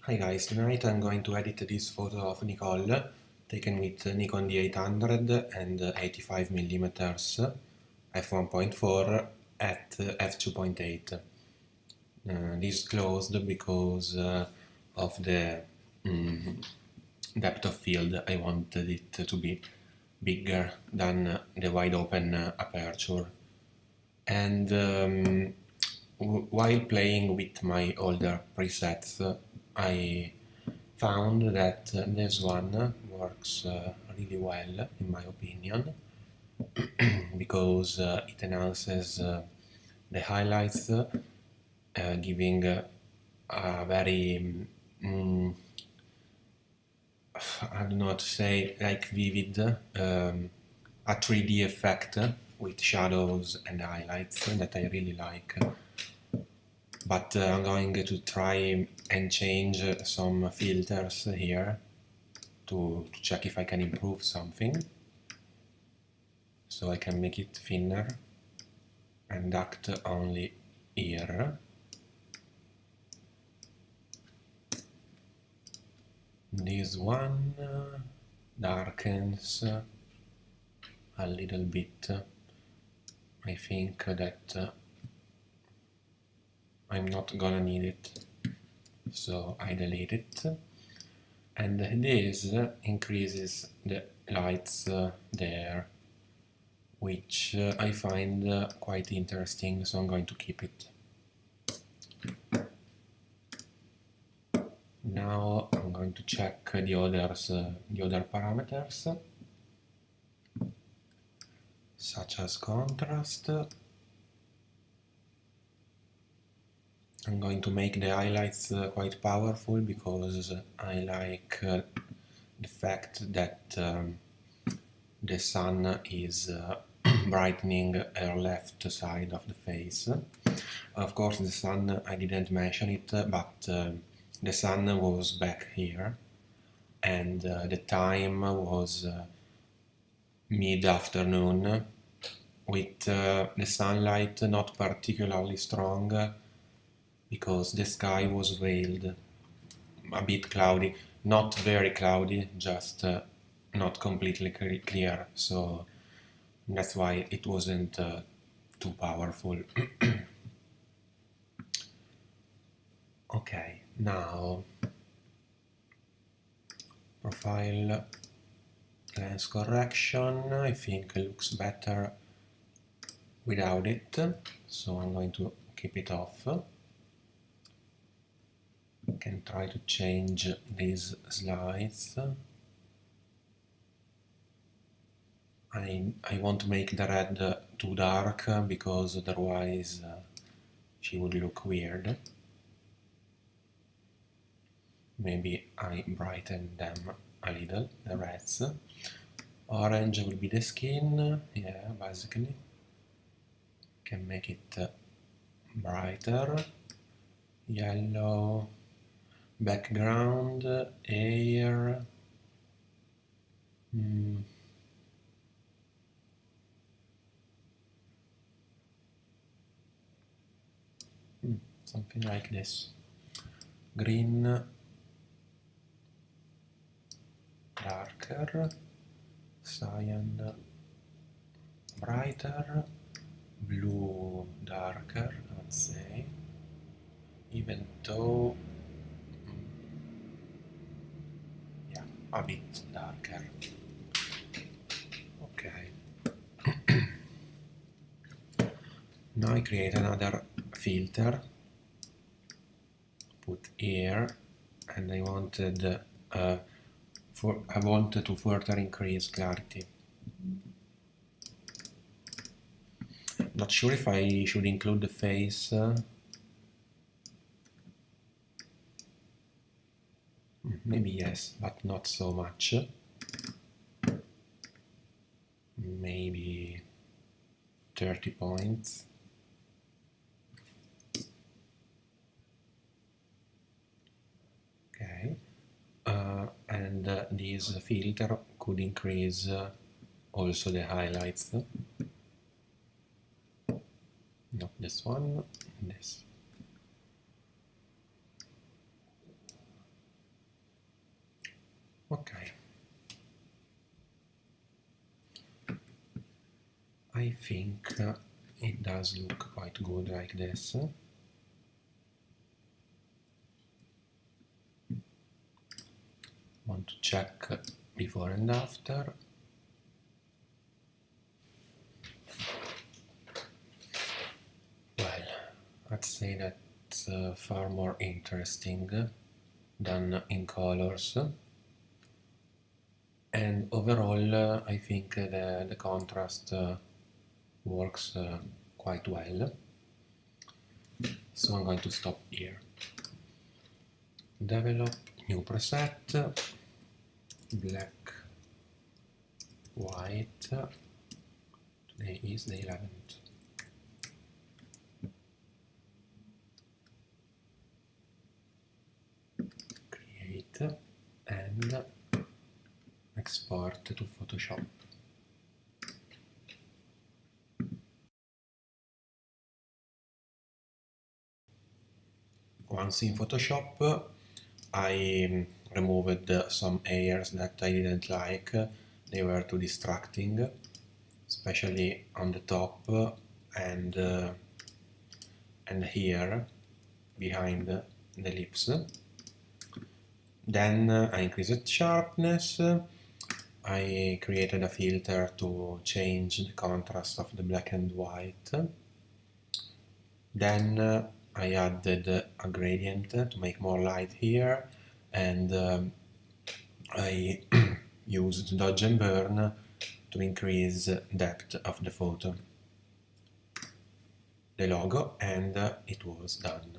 Hi guys, tonight I'm going to edit this photo of Nicole taken with Nikon D800 and 85mm f1.4 at f2.8. This closed because of the depth of field. I wanted it to be bigger than the wide open aperture. And while playing with my older presets, I found that this one works really well, in my opinion, because it enhances the highlights, giving a very, I don't know how to say, like vivid, a 3D effect with shadows and highlights that I really like. But I'm going to try and change some filters here to check if I can improve something. So I can make it thinner and act only here. This one darkens a little bit. I think that I'm not gonna need it, so I delete it. And this increases the lights there, which I find quite interesting, so I'm going to keep it. Now I'm going to check the other parameters, such as contrast. I'm going to make the highlights quite powerful because I like the fact that the sun is brightening her left side of the face. Of course, the sun, I didn't mention it, but the sun was back here, and the time was mid-afternoon, with the sunlight not particularly strong because the sky was veiled, a bit cloudy, not very cloudy, just not completely clear, so that's why it wasn't too powerful. Okay, now profile lens correction. I think it looks better without it, so I'm going to keep it off. Can try to change these slides. I won't make the red too dark because otherwise she would look weird. Maybe I brighten them a little, the reds. Orange will be the skin, yeah, basically. Can make it brighter. Yellow background, hair. Something like this. Green, darker, cyan, brighter, blue, darker, let's say, even though, yeah, a bit darker. Okay. Now I create another filter, put here, and I wanted to further increase clarity. Not sure if I should include the face. Maybe yes, but not so much. Maybe 30 points. Okay. And this filter could increase also the highlights. Not this one, this. Okay. I think it does look quite good like this. Want to check before and after. Well, I'd say that's far more interesting than in colors. And overall, I think the contrast works quite well. So I'm going to stop here. Develop new preset, black, white. Today is the 11th. Create and export to Photoshop. Once in Photoshop, I removed some areas that I didn't like. They were too distracting, especially on the top and here behind the lips. Then I increased sharpness. I created a filter to change the contrast of the black and white. Then I added a gradient to make more light here, and I used dodge and burn to increase depth of the photo, the logo, and it was done.